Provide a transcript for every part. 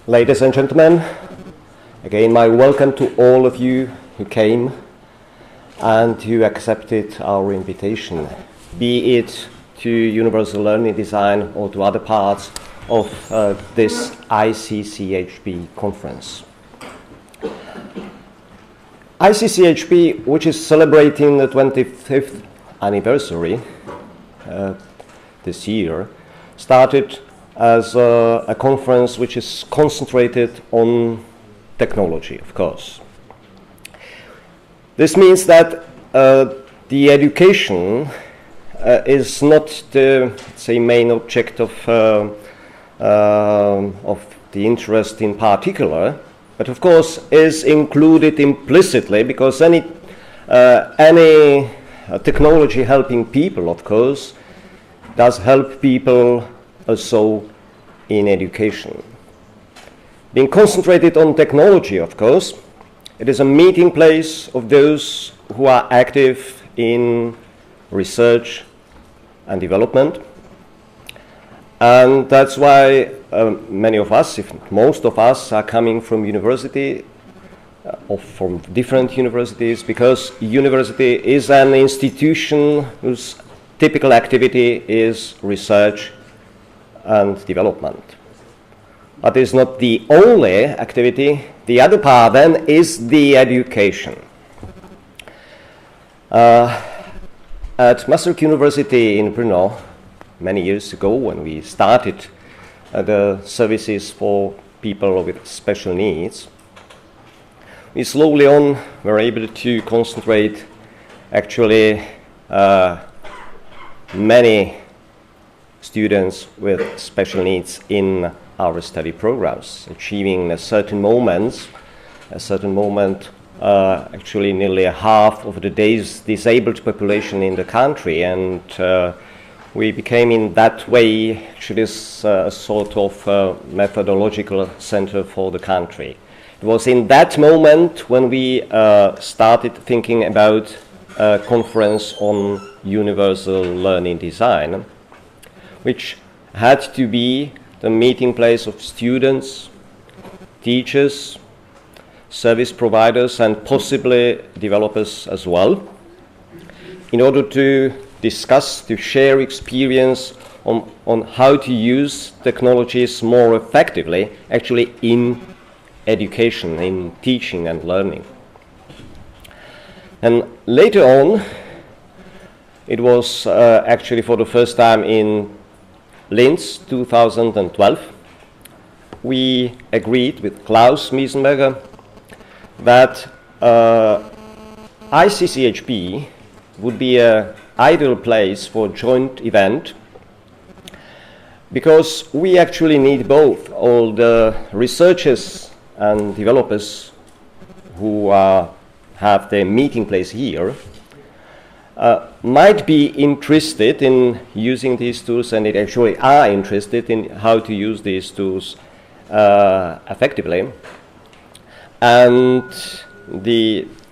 Ladies and gentlemen, again my welcome to all of you who came and who accepted our invitation, be it to Universal Learning Design or to other parts of this ICCHB conference. ICCHB, which is celebrating the 25th anniversary this year, started as a conference which is concentrated on technology, of course. This means that the education is not the, say, main object of the interest in particular, but of course is included implicitly, because any technology helping people, of course, does help people also in education. Being concentrated on technology, of course, it is a meeting place of those who are active in research and development. And that's why many of us, if not most of us, are coming from university or from different universities, because university is an institution whose typical activity is research and development. But it's not the only activity. The other part then is the education. At Maastricht University in Brno, many years ago, when we started the services for people with special needs, we slowly on were able to concentrate actually many students with special needs in our study programs, achieving a certain moment, actually nearly half of the day's disabled population in the country, and we became in that way actually a sort of methodological center for the country. It was in that moment when we started thinking about a conference on universal learning design, which had to be the meeting place of students, teachers, service providers, and possibly developers as well, in order to discuss, to share experience on how to use technologies more effectively, actually in education, in teaching and learning. And later on, it was actually for the first time in Linz 2012, we agreed with Klaus Miesenberger that ICCHB would be an ideal place for a joint event, because we actually need both all the researchers and developers who have their meeting place here might be interested in using these tools, and they actually are interested in how to use these tools effectively. And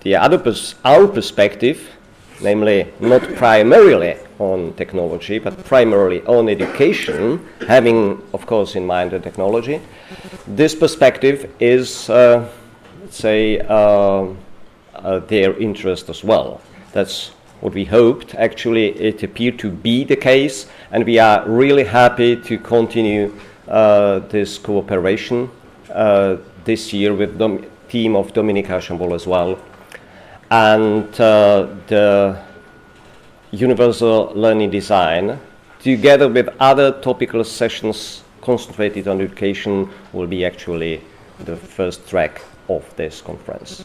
our perspective, namely not primarily on technology, but primarily on education, having, of course, in mind the technology, this perspective is, let's say, their interest as well. That's what we hoped. Actually, it appeared to be the case, and we are really happy to continue this cooperation this year with the team of Dominika Chambol as well, and the Universal Learning Design, together with other topical sessions concentrated on education, will be actually the first track of this conference.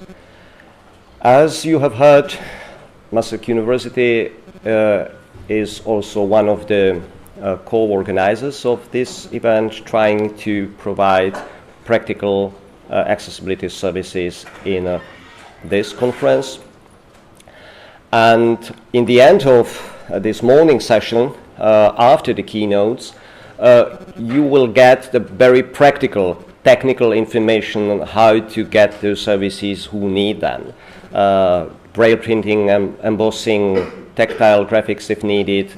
As you have heard, Maastricht University is also one of the co-organizers of this event, trying to provide practical accessibility services in this conference. And in the end of this morning session, after the keynotes, you will get the very practical technical information on how to get those services who need them. Braille printing, embossing, tactile graphics if needed,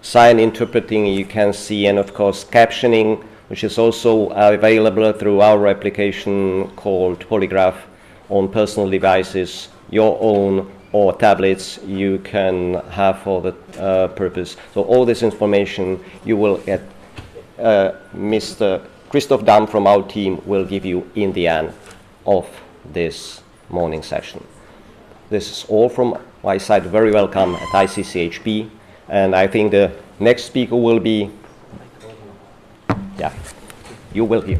sign interpreting you can see, and of course captioning which is also available through our application called Polygraph on personal devices, your own or tablets you can have for the purpose. So all this information you will get, Mr. Christoph Damm from our team will give you in the end of this morning session. This is all from my side. Very welcome at ICCHP, and I think the next speaker will be, yeah, you will hear.